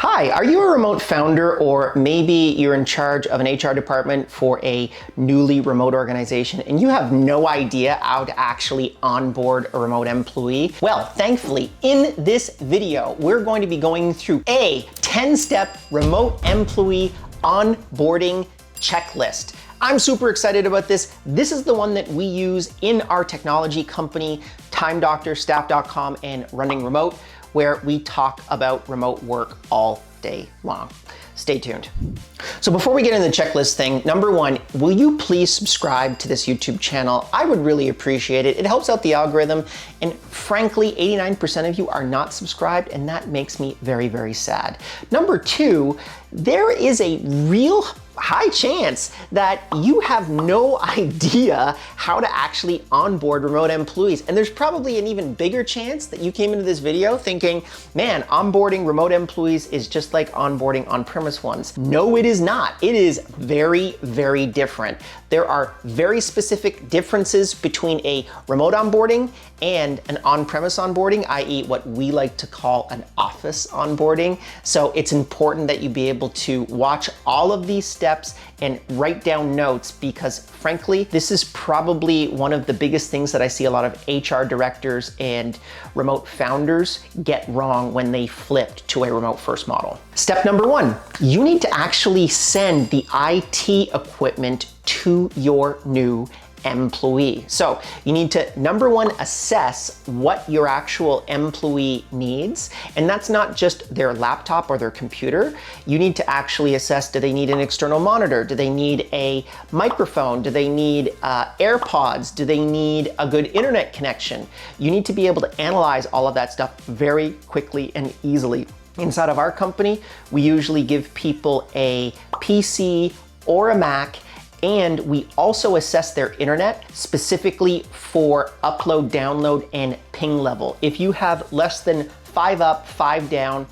Hi, are you a remote founder, or maybe you're in charge of an HR department for a newly remote organization and you have no idea how to actually onboard a remote employee? Well, thankfully, in this video, we're going to be going through a 10-step remote employee onboarding checklist. I'm super excited about this. This is the one that we use in our technology company, Time Doctor, Staff.com, and Running Remote, where we talk about remote work all day long. Stay tuned. So before we get into the checklist thing, number one, will you please subscribe to this YouTube channel? I would really appreciate it. It helps out the algorithm. And frankly, 89% of you are not subscribed, and that makes me very, very sad. Number two, there is a real high chance that you have no idea how to actually onboard remote employees. And there's probably an even bigger chance that you came into this video thinking, man, onboarding remote employees is just like onboarding on-premise ones. No, it is not. It is very, very different. There are very specific differences between a remote onboarding and an on-premise onboarding, i.e. what we like to call an office onboarding. So it's important that you be able to watch all of these steps and write down notes, because frankly, this is probably one of the biggest things that I see a lot of HR directors and remote founders get wrong when they flipped to a remote first model. Step number one, you need to actually send the IT equipment to your new employee. So you need to, number one, assess what your actual employee needs. And that's not just their laptop or their computer. You need to actually assess, do they need an external monitor? Do they need a microphone? Do they need AirPods? Do they need a good internet connection? You need to be able to analyze all of that stuff very quickly and easily. Inside of our company, we usually give people a PC or a Mac, and we also assess their internet specifically for upload, download, and ping level. If you have less than 5 up, 5 down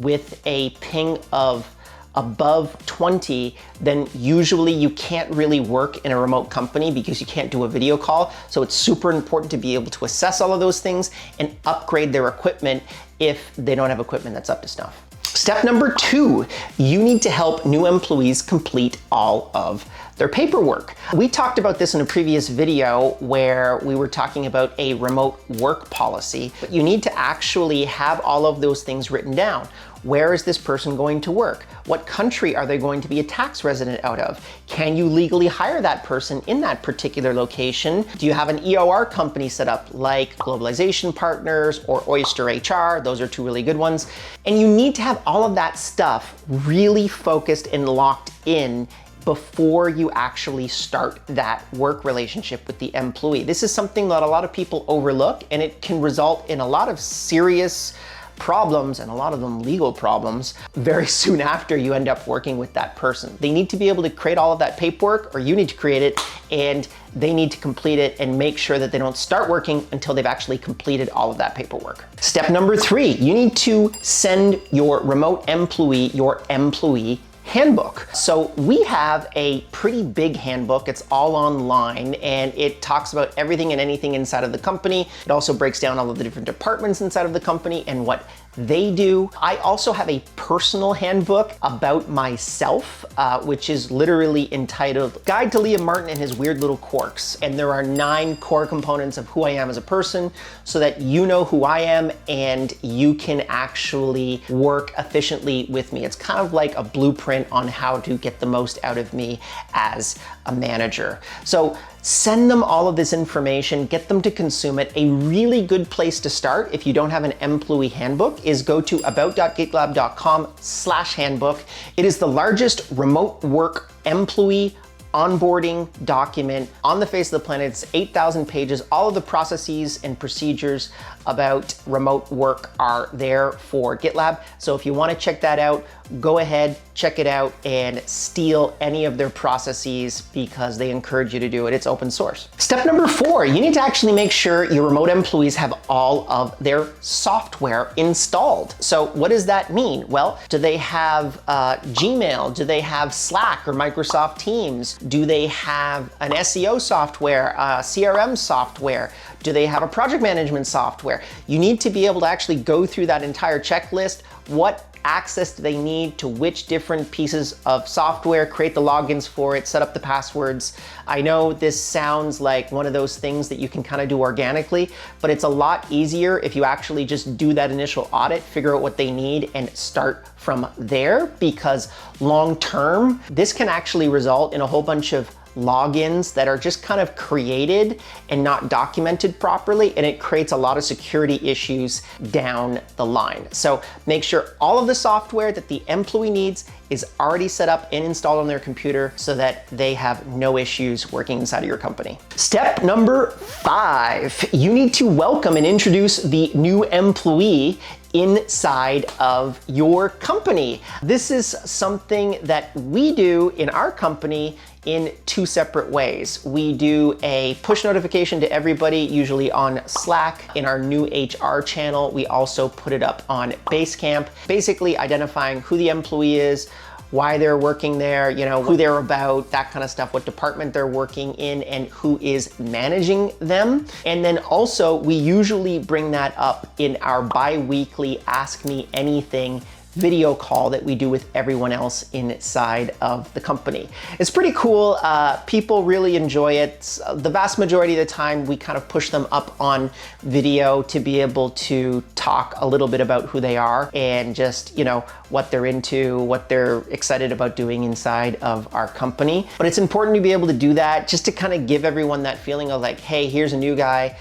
with a ping of above 20, then usually you can't really work in a remote company because you can't do a video call. So it's super important to be able to assess all of those things and upgrade their equipment if they don't have equipment that's up to snuff. Step number two, you need to help new employees complete all of their paperwork. We talked about this in a previous video where we were talking about a remote work policy, but you need to actually have all of those things written down. Where is this person going to work? What country are they going to be a tax resident out of? Can you legally hire that person in that particular location? Do you have an EOR company set up like Globalization Partners or Oyster HR? Those are two really good ones. And you need to have all of that stuff really focused and locked in before you actually start that work relationship with the employee. This is something that a lot of people overlook, and it can result in a lot of serious problems, and a lot of them legal problems, very soon after you end up working with that person. They need to be able to create all of that paperwork, or you need to create it, and they need to complete it and make sure that they don't start working until they've actually completed all of that paperwork. Step number three, you need to send your remote employee your employee handbook. So we have a pretty big handbook. It's all online, and it talks about everything and anything inside of the company. It also breaks down all of the different departments inside of the company and what they do. I also have a personal handbook about myself, which is literally entitled Guide to Liam Martin and His Weird Little Quirks. And there are 9 core components of who I am as a person, so that you know who I am and you can actually work efficiently with me. It's kind of like a blueprint on how to get the most out of me as a manager. So send them all of this information, get them to consume it. A really good place to start if you don't have an employee handbook is go to about.gitlab.com/handbook. It is the largest remote work employee onboarding document on the face of the planet. It's 8,000 pages. All of the processes and procedures about remote work are there for GitLab. So if you want to check that out, go ahead, check it out, and steal any of their processes because they encourage you to do it. It's open source. Step number 4, you need to actually make sure your remote employees have all of their software installed. So what does that mean? Well, do they have Gmail? Do they have Slack or Microsoft Teams? Do they have an SEO software, CRM software? Do they have a project management software? You need to be able to actually go through that entire checklist. What access do they need to which different pieces of software, create the logins for it, set up the passwords. I know this sounds like one of those things that you can kind of do organically, but it's a lot easier if you actually just do that initial audit, figure out what they need, and start from there, because long term, this can actually result in a whole bunch of logins that are just kind of created and not documented properly, and it creates a lot of security issues down the line. So make sure all of the software that the employee needs is already set up and installed on their computer so that they have no issues working inside of your company. Step number 5, you need to welcome and introduce the new employee inside of your company. This is something that we do in our company in 2 separate ways. We do a push notification to everybody, usually on Slack. In our new HR channel, we also put it up on Basecamp, basically identifying who the employee is, why they're working there, you know, who they're about, that kind of stuff, what department they're working in, and who is managing them. And then also, we usually bring that up in our bi-weekly Ask Me Anything video call that we do with everyone else inside of the company. It's pretty cool. People really enjoy it. The vast majority of the time, we kind of push them up on video to be able to talk a little bit about who they are and just, you know, what they're into, what they're excited about doing inside of our company. But it's important to be able to do that just to kind of give everyone that feeling of like, hey, here's a new guy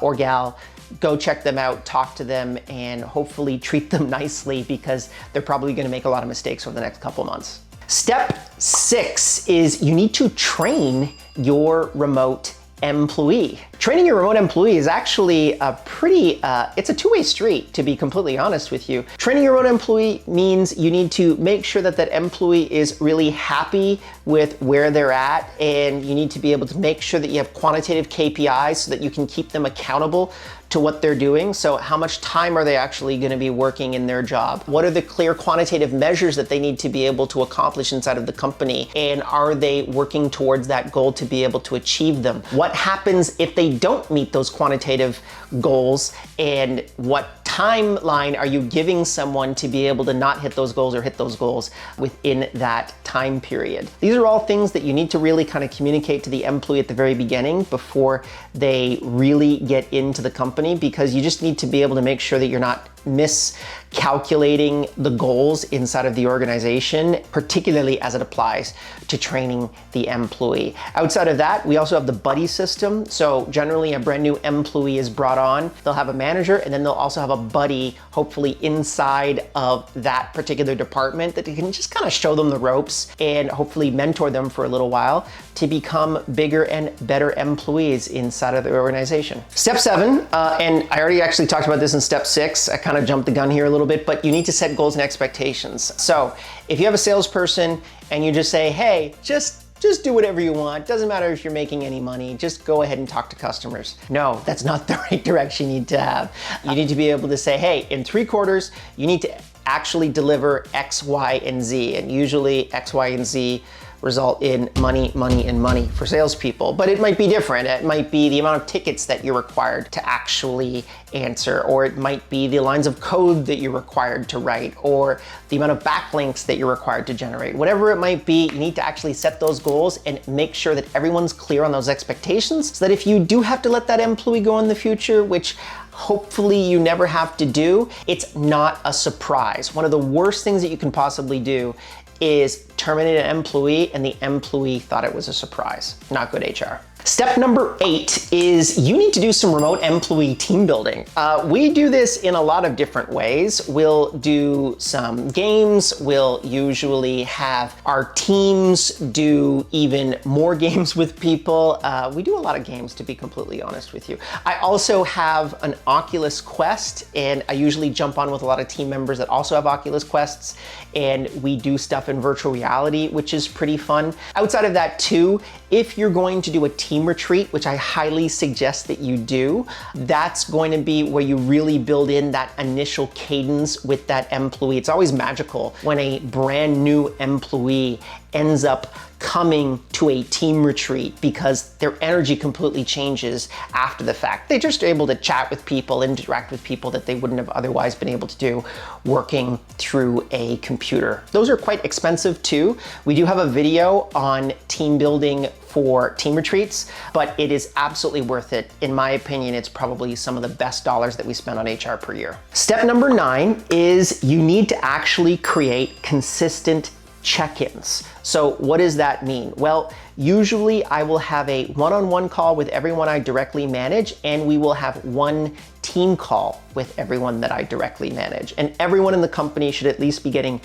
or gal. Go check them out, talk to them, and hopefully treat them nicely, because they're probably gonna make a lot of mistakes over the next couple months. Step 6 is you need to train your remote employee. Training your remote employee is actually a pretty, it's a two-way street, to be completely honest with you. Training your remote employee means you need to make sure that that employee is really happy with where they're at, and you need to be able to make sure that you have quantitative KPIs so that you can keep them accountable to what they're doing. So how much time are they actually gonna be working in their job? What are the clear quantitative measures that they need to be able to accomplish inside of the company? And are they working towards that goal to be able to achieve them? What happens if they don't meet those quantitative goals? And what timeline are you giving someone to be able to not hit those goals or hit those goals within that time period? These are all things that you need to really kind of communicate to the employee at the very beginning before they really get into the company, because you just need to be able to make sure that you're not miscalculating the goals inside of the organization, particularly as it applies to training the employee. Outside of that, we also have the buddy system. So generally a brand new employee is brought on, they'll have a manager, and then they'll also have a buddy, hopefully inside of that particular department, that can just kind of show them the ropes and hopefully mentor them for a little while to become bigger and better employees inside of the organization. Step 7, and I already actually talked about this in step 6. I kind of jumped the gun here a little bit, but you need to set goals and expectations. So if you have a salesperson and you just say, hey, just do whatever you want. Doesn't matter if you're making any money, just go ahead and talk to customers. No, that's not the right direction you need to have. You need to be able to say, hey, in 3 quarters, you need to actually deliver X, Y, and Z. And usually X, Y, and Z result in money, money, and money for salespeople. But it might be different. It might be the amount of tickets that you're required to actually answer, or it might be the lines of code that you're required to write, or the amount of backlinks that you're required to generate. Whatever it might be, you need to actually set those goals and make sure that everyone's clear on those expectations, so that if you do have to let that employee go in the future, which hopefully you never have to do, it's not a surprise. One of the worst things that you can possibly do is terminate an employee and the employee thought it was a surprise. Not good HR. Step number 8 is you need to do some remote employee team building. We do this in a lot of different ways. We'll do some games. We'll usually have our teams do even more games with people. We do a lot of games, to be completely honest with you. I also have an Oculus Quest, and I usually jump on with a lot of team members that also have Oculus Quests, and we do stuff in virtual reality, which is pretty fun. Outside of that too, if you're going to do a team retreat, which I highly suggest that you do, that's going to be where you really build in that initial cadence with that employee. It's always magical when a brand new employee ends up coming to a team retreat because their energy completely changes after the fact. They're just able to chat with people, interact with people that they wouldn't have otherwise been able to do working through a computer. Those are quite expensive too. We do have a video on team building for team retreats, but it is absolutely worth it. In my opinion, it's probably some of the best dollars that we spend on HR per year. Step number 9 is you need to actually create consistent check-ins. So what does that mean? Well, usually I will have a one-on-one call with everyone I directly manage, and we will have one team call with everyone that I directly manage. And everyone in the company should at least be getting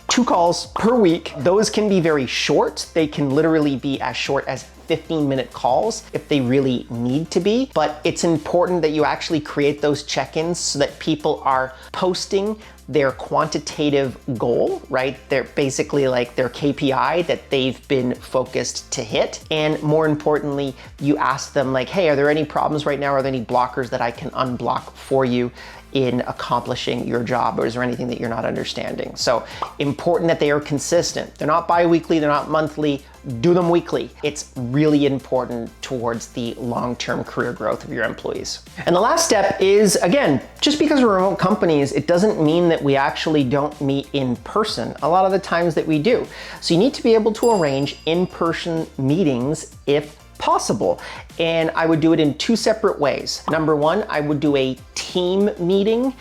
2 calls per week. Those can be very short. They can literally be as short as 15-minute calls if they really need to be. But it's important that you actually create those check-ins so that people are posting their quantitative goal, right? They're basically like their KPI that they've been focused to hit. And more importantly, you ask them like, hey, are there any problems right now? Are there any blockers that I can unblock for you in accomplishing your job, or is there anything that you're not understanding? So important that they are consistent. They're not bi-weekly, they're not monthly, do them weekly. It's really important towards the long-term career growth of your employees. And the last step is, again, just because we're remote companies, it doesn't mean that we actually don't meet in person. A lot of the times that we do. So you need to be able to arrange in-person meetings if possible. And I would do it in 2 separate ways. Number 1, I would do a team meeting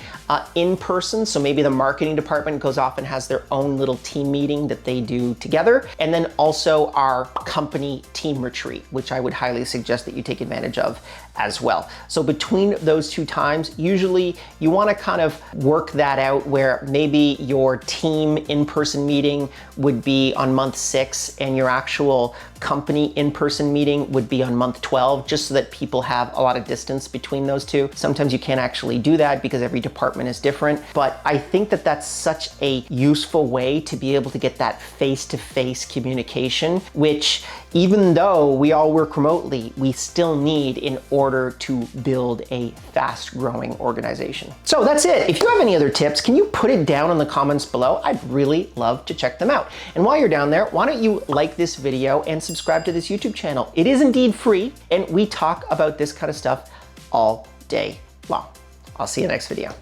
in person. So maybe the marketing department goes off and has their own little team meeting that they do together. And then also our company team retreat, which I would highly suggest that you take advantage of as well. So between those 2 times, usually you want to kind of work that out where maybe your team in-person meeting would be on month 6 and your actual company in-person meeting would be on month 12, just so that people have a lot of distance between those 2. Sometimes you can't actually do that because every department is different, but I think that that's such a useful way to be able to get that face-to-face communication, which even though we all work remotely, we still need in order to build a fast-growing organization. So that's it. If you have any other tips, can you put it down in the comments below? I'd really love to check them out. And while you're down there, why don't you like this video and subscribe to this YouTube channel? It is indeed free, and we talk about this kind of stuff all day long. I'll see you next video.